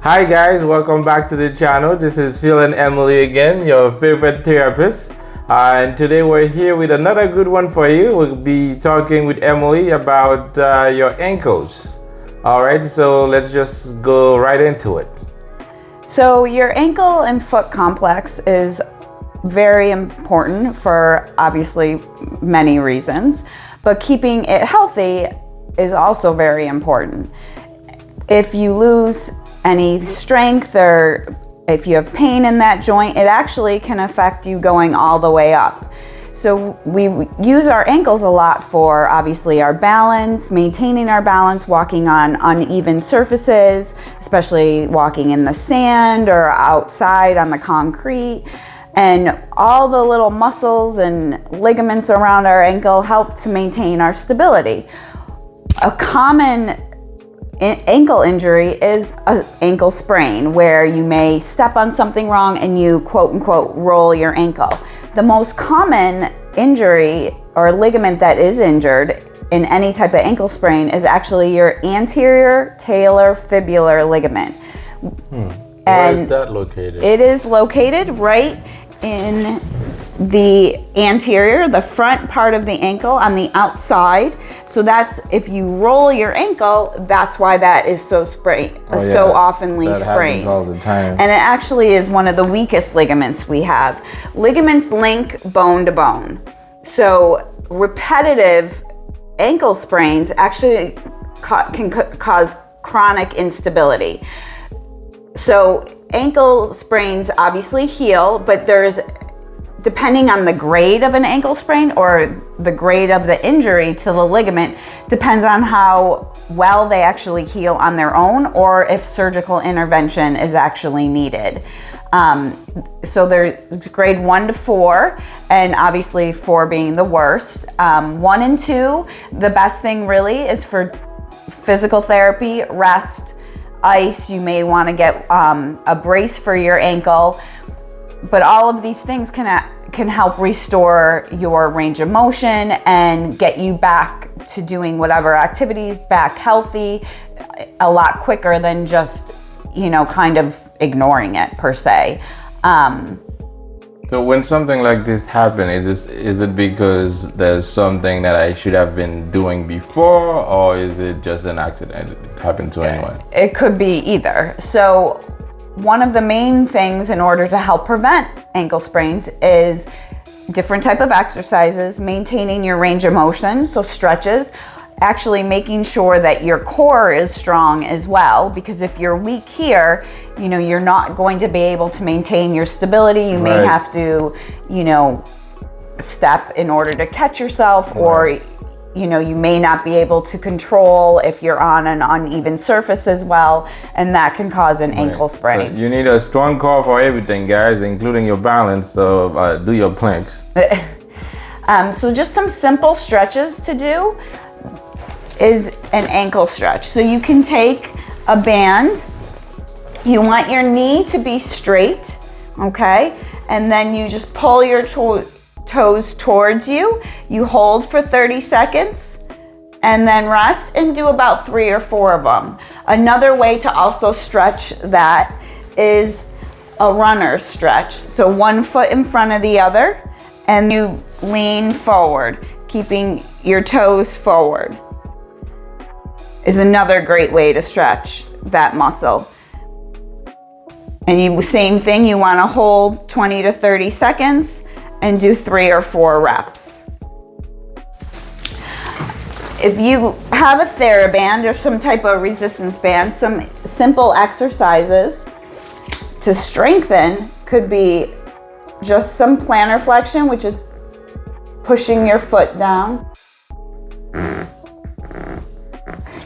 Hi guys, welcome back to the channel. This is Phil and Emily again, your favorite therapist. And today we're here with another good one for you. We'll be talking with Emily about your ankles. All right, so let's just go right into it. So your ankle and foot complex is very important for obviously many reasons, but keeping it healthy is also very important. If you lose any strength or if you have pain in that joint, it actually can affect you going all the way up. So we use our ankles a lot for obviously our balance, maintaining our balance, walking on uneven surfaces, especially walking in the sand or outside on the concrete. And all the little muscles and ligaments around our ankle help to maintain our stability. A common ankle injury is an ankle sprain, where you may step on something wrong and you quote unquote roll your ankle. The most common injury or ligament that is injured in any type of ankle sprain is actually your anterior talar fibular ligament. Where is that located? It is located right in the anterior, the front part of the ankle on the outside. So that's, if you roll your ankle, that's why that is so sprained, so oftenly that sprained. Happens all the time. And it actually is one of the weakest ligaments we have. Ligaments link bone to bone. So repetitive ankle sprains actually can cause chronic instability. So ankle sprains obviously heal, but depending on the grade of an ankle sprain or the grade of the injury to the ligament, depends on how well they actually heal on their own or if surgical intervention is actually needed. So there's grade 1 to 4, and obviously 4 being the worst. 1 and 2, the best thing really is for physical therapy, rest, ice. You may want to get a brace for your ankle. But all of these things can help restore your range of motion and get you back to doing whatever activities, back healthy, a lot quicker than just, kind of ignoring it per se. So when something like this happens, is it because there's something that I should have been doing before, or is it just an accident? It happened to anyone? It could be either. So one of the main things in order to help prevent ankle sprains is different type of exercises, maintaining your range of motion, so stretches, actually making sure that your core is strong as well, because if you're weak here, you're not going to be able to maintain your stability. You may have to, step in order to catch yourself, or you may not be able to control if you're on an uneven surface as well, and that can cause an ankle sprain. So you need a strong core for everything, guys, including your balance, so do your planks. So just some simple stretches to do is an ankle stretch. So you can take a band, you want your knee to be straight, okay? And then you just pull your toes towards you. You hold for 30 seconds and then rest and do about 3 or 4 of them. Another way to also stretch that is a runner's stretch. So one foot in front of the other and you lean forward, keeping your toes forward is another great way to stretch that muscle. And same thing, you want to hold 20 to 30 seconds and do 3 or 4 reps. If you have a TheraBand or some type of resistance band, some simple exercises to strengthen could be just some plantar flexion, which is pushing your foot down.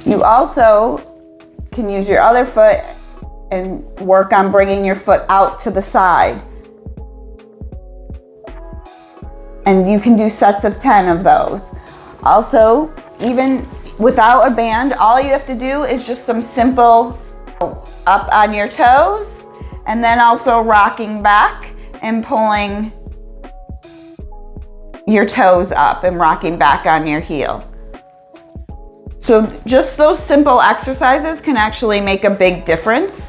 You also can use your other foot and work on bringing your foot out to the side. And you can do sets of 10 of those. Also, even without a band, all you have to do is just some simple up on your toes, and then also rocking back and pulling your toes up and rocking back on your heel. So just those simple exercises can actually make a big difference.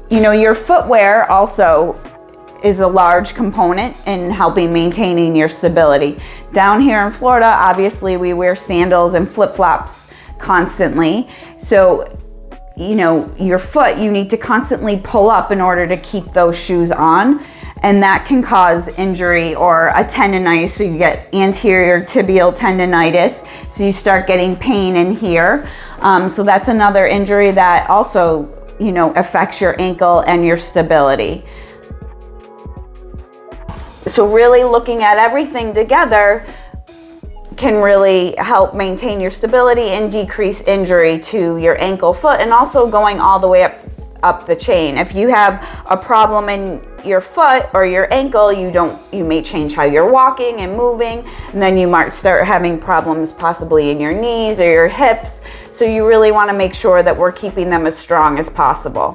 Your footwear also is a large component in helping maintaining your stability. Down here in Florida, obviously we wear sandals and flip-flops constantly. So, your foot, you need to constantly pull up in order to keep those shoes on. And that can cause injury or a tendonitis. So you get anterior tibial tendonitis. So you start getting pain in here. So that's another injury that also, affects your ankle and your stability. So really looking at everything together can really help maintain your stability and decrease injury to your ankle, foot, and also going all the way up the chain. If you have a problem in your foot or your ankle, you may change how you're walking and moving, and then you might start having problems possibly in your knees or your hips. So you really want to make sure that we're keeping them as strong as possible.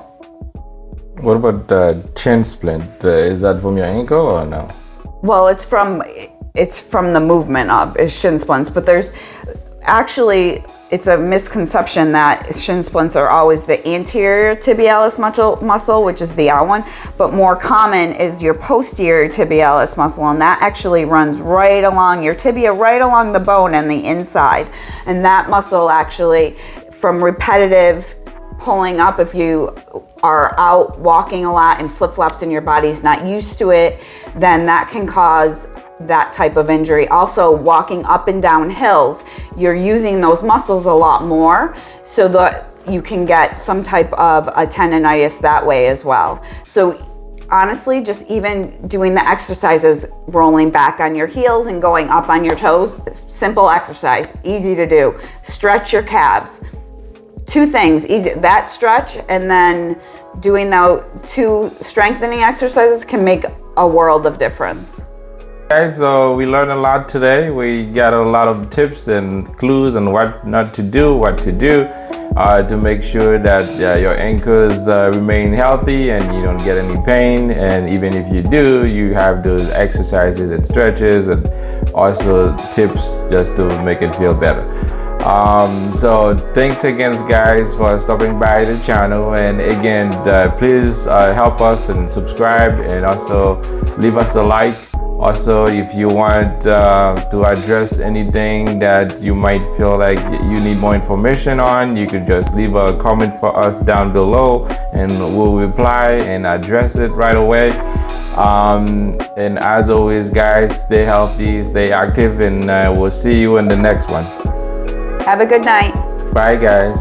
What about shin splint? Is that from your ankle or no? Well, it's from the movement of shin splints, but it's a misconception that shin splints are always the anterior tibialis muscle, which is the L1, but more common is your posterior tibialis muscle, and that actually runs right along your tibia, right along the bone and the inside. And that muscle actually, from repetitive pulling up, if you are out walking a lot and flip-flops and your body's not used to it, then that can cause that type of injury. Also, walking up and down hills, you're using those muscles a lot more, so that you can get some type of a tendonitis that way as well. So honestly, just even doing the exercises, rolling back on your heels and going up on your toes, simple exercise, easy to do. Stretch your calves. Two things, easy, that stretch and then doing those two strengthening exercises can make a world of difference. Guys, so we learned a lot today. We got a lot of tips and clues on what not to do, what to do to make sure that your ankles remain healthy and you don't get any pain. And even if you do, you have those exercises and stretches and also tips just to make it feel better. So thanks again, guys, for stopping by the channel, and again please help us and subscribe, and also leave us a like. Also, if you want to address anything that you might feel like you need more information on, you could just leave a comment for us down below and we'll reply and address it right away. And as always, guys, stay healthy, stay active, and we'll see you in the next one. Have a good night. Bye, guys.